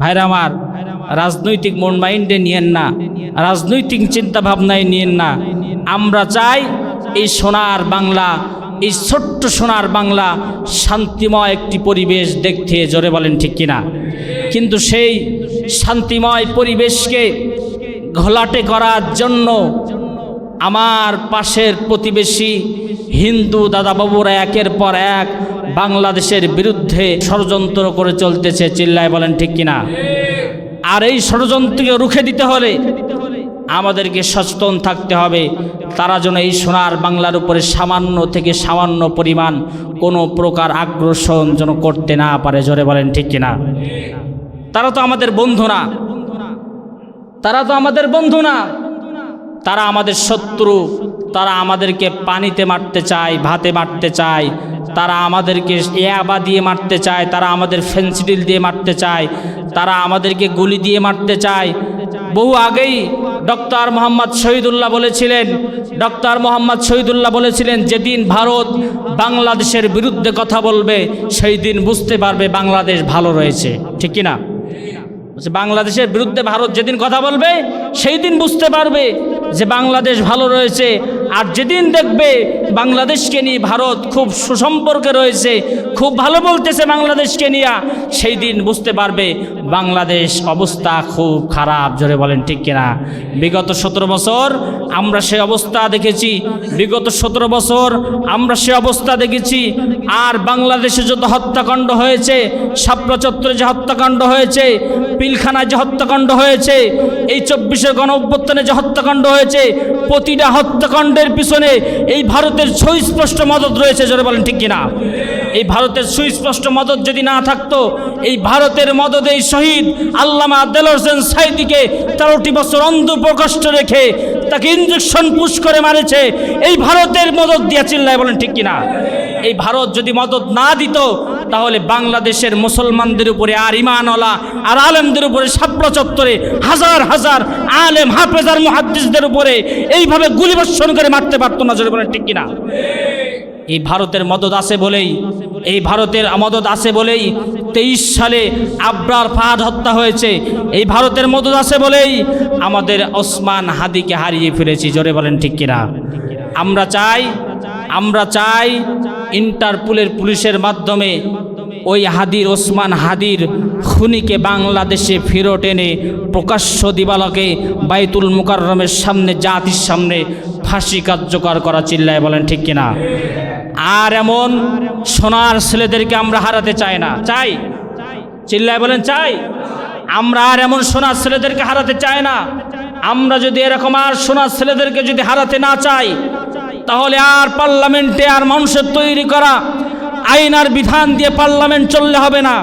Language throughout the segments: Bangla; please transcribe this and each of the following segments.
ভাইরা আমার, রাজনৈতিক মন মাইন্ডে নিয়েন না, রাজনৈতিক চিন্তা ভাবনায় নিয়েন না। আমরা চাই এই সোনার বাংলা, এই ছোট্ট সোনার বাংলা শান্তিময় একটি পরিবেশ দেখতে, জোরে বলেন ঠিক কিনা। কিন্তু সেই শান্তিময় পরিবেশকে ঘোলাটে করার জন্য আমার পাশের প্রতিবেশী হিন্দু দাদাবাবুরা একের পর এক বাংলাদেশের বিরুদ্ধে ষড়যন্ত্র করে চলতেছে, চিল্লায় বলেন ঠিক কিনা। আর এই ষড়যন্ত্রকে রুখে দিতে হলে আমাদেরকে সচেতন থাকতে হবে। তারা যেন এই সোনার বাংলার উপরে সামান্য থেকে সামান্য পরিমাণ কোনো প্রকার আগ্রাসন যেন করতে না পারে, জোরে বলেন ঠিক কিনা। তারা তো আমাদের বন্ধু না, তারা তো আমাদের বন্ধু না, তারা আমাদের শত্রু। তারা আমাদেরকে পানিতে মারতে চায়, ভাতে মারতে চায়, তারা আমাদেরকে ইয়াবা দিয়ে মারতে চায়, তারা আমাদের ফেন্সিডিল দিয়ে মারতে চায়, তারা আমাদেরকে গুলি দিয়ে মারতে চায়। বহু আগেই ডক্টর মোহাম্মদ শহীদুল্লাহ বলেছিলেন, যেদিন ভারত বাংলাদেশের বিরুদ্ধে কথা বলবে সেই দিন বুঝতে পারবে বাংলাদেশ ভালো রয়েছে, ঠিক কিনা। বাংলাদেশের বিরুদ্ধে ভারত যেদিন কথা বলবে সেই দিন বুঝতে পারবে যে বাংলাদেশ ভালো রয়েছে। আর যেদিন দেখবে বাংলাদেশকে নিয়ে ভারত খুব সুসম্পর্কে রয়েছে, খুব ভালো বলতেছে বাংলাদেশকে নিয়ে, সেই দিন বুঝতে পারবে বাংলাদেশ অবস্থা খুব খারাপ, জোরে বলেন ঠিক কিনা। বিগত 17 বছর আমরা সে অবস্থা দেখেছি, বিগত 17 বছর আমরা সে অবস্থা দেখেছি। আর বাংলাদেশে যত হত্যাকাণ্ড হয়েছে, শাপলা চত্বরে যে হত্যাকাণ্ড হয়েছে, পিলখানায় যে হত্যাকাণ্ড হয়েছে, এই 24-এর গণঅভ্যুত্থানে যে হত্যাকাণ্ড হয়েছে, প্রতিটা হত্যাকাণ্ডের পিছনে এই ভারতের সুস্পষ্ট মদদ রয়েছে, জোরে বলেন ঠিক কিনা। এই ভারতের সুস্পষ্ট মদদ যদি না থাকতো, এই ভারতের মদদেই শহীদ আল্লামা দেলোয়ার হোসেন সাঈদীকে 13টি বছর অন্ধ প্রকষ্ট রেখে তাকে ইঞ্জেকশন পুশ করে মারেছে, এই ভারতের মদদ দিয়া, চিল্লায় বলেন ঠিক কিনা। এই ভারত যদি মদদ না দিত তাহলে বাংলাদেশের মুসলমানদের উপরে আর ঈমানওয়ালা আর আলেমদের উপরে শাপলা চত্বরে হাজার হাজার আলেম হাফেজ আর মুহাদ্দিসদের উপরে এইভাবে গুলিবর্ষণ করে মারতে পারতো না, জোরে বলেন ঠিক কিনা। এই ভারতের মদদ আছে বলেই, এই ভারতের মদদ আছে বলেই 23 সালে আবরার ফাহাদ হত্যা হয়েছে। এই ভারতের মদদ আছে বলেই আমাদের ওসমান হাদিকে হারিয়ে ফেলেছি, জোরে বলেন ঠিক কিনা। আমরা চাই ইন্টারপোলের পুলিশের মাধ্যমে ওই ওসমান হাদির খুনিকে বাংলাদেশে ফেরত এনে প্রকাশ্য দিবালকে বাইতুল মুকাররমের সামনে, জাতির সামনে ফাঁসি কার্যকর করা, চিল্লায় বলেন ঠিক কিনা। আর এমন সোনার ছেলেদেরকে আমরা হারাতে চাই না, চাই, চিল্লায় বলেন চাই। আমরা আর এমন সোনার ছেলেদেরকে হারাতে চাই না। আমরা যদি এরকম আর সোনার ছেলেদেরকে যদি হারাতে না চাই, তাহলে আর পার্লামেন্টে আর মানুষের তৈরি করা আইন আর বিধান দিয়ে পার্লামেন্ট চললে হবে না।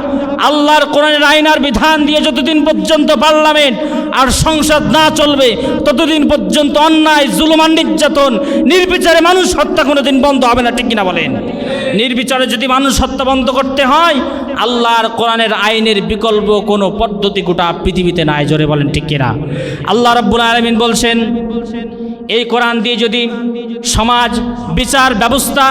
আল্লাহর কোরআনের আইন আর বিধান দিয়ে যতদিন পর্যন্ত পার্লামেন্ট আর সংসদ না চলবে, ততদিন পর্যন্ত অন্যায়, জুলুম আর নির্যাতন, নির্বিচারে মানুষ হত্যা কোনোদিন বন্ধ হবে না, ঠিক কিনা বলেন। নির্বিচারে যদি মানুষ হত্যা বন্ধ করতে হয়, আল্লাহর কোরআনের আইনের বিকল্প কোনো পদ্ধতি গোটা পৃথিবীতে নাই, জোরে বলেন ঠিক কিনা। আল্লাহ রাব্বুল আলামিন বলছেন, এই কোরআন দিয়ে যদি সমাজ, বিচার ব্যবস্থা,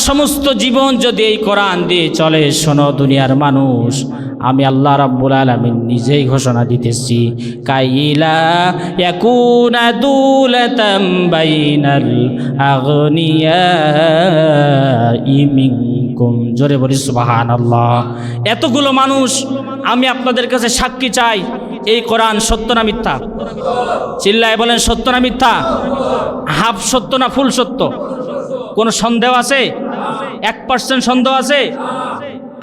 সমস্ত জীবন যদি এই কোরআন দিয়ে চলে, শোনো দুনিয়ার মানুষ, আমি আল্লাহ রাব্বুল আলামিন নিজেই ঘোষণা দিতেছি, কাইলা ইয়াকুনা দুলাতাম বাইনাল আগনিয়াই মিনকুম, জোরে বলি সুবহানাল্লাহ। এতগুলো মানুষ, আমি আপনাদের কাছে সাক্ষী চাই, এই কোরআন সত্য না মিথ্যা? চিল্লায় বলেন সত্য না মিথ্যা? হাফ সত্য না ফুল সত্য? কোনো সন্দেহ আছে? 1% সন্দেহ আছে?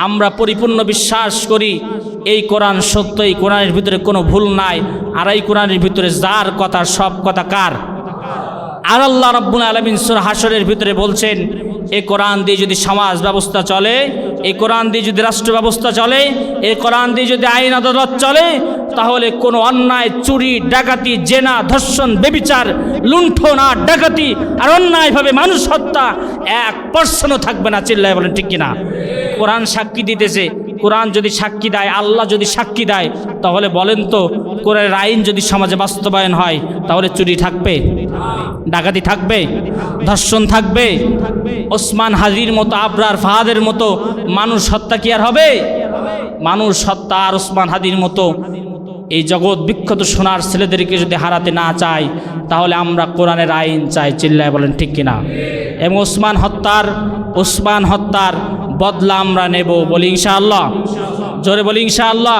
আমরা পরিপূর্ণ বিশ্বাস করি এই কোরআন সত্য, এই কোরআনের ভিতরে কোনো ভুল নাই। আর এই কোরআনের ভিতরে যার কথা, সব কথা কার? আর আল্লাহ রাব্বুল আলামিন সূরা হাশরের ভিতরে বলছেন, এই কোরআন দিয়ে যদি সমাজ ব্যবস্থা চলে, এই কোরআন দিয়ে যদি রাষ্ট্র ব্যবস্থা চলে, এই কোরআন দিয়ে যদি আইন আদালত চলে, তাহলে কোনো অন্যায়, চুরি, ডাকাতি, জেনা, ধর্ষণ, ব্যভিচার, লুণ্ঠন আর ডাকাতি আর অন্যায়ভাবে মানুষ হত্যা 1% থাকবে না, চিল্লায় বলেন ঠিক কিনা। কোরআন সাক্ষী দিতেছে, কোরআন যদি সাক্ষী দেয়, আল্লাহ যদি সাক্ষী দেয়, তাহলে বলেন তো কোরআনের আইন যদি সমাজে বাস্তবায়ন হয় তাহলে চুরি থাকবে, ডাকাতি থাকবে, ধর্ষণ থাকবে, ওসমান হাদির মতো, আবরার ফাহাদের মতো মানুষ হত্যা কি আর হবে? মানুষ হত্যা আর ওসমান হাদির মতো এই জগৎ বিখ্যাত সোনার ছেলেদেরকে যদি হারাতে না চাই, তাহলে আমরা কোরআনের আইন চাই। চিল্লায় বলেন ঠিক কিনা? এবং ওসমান হত্যার বদলা আমরা নেব, বলি ইনশাআল্লাহ। জোরে বলি ইনশাআল্লাহ।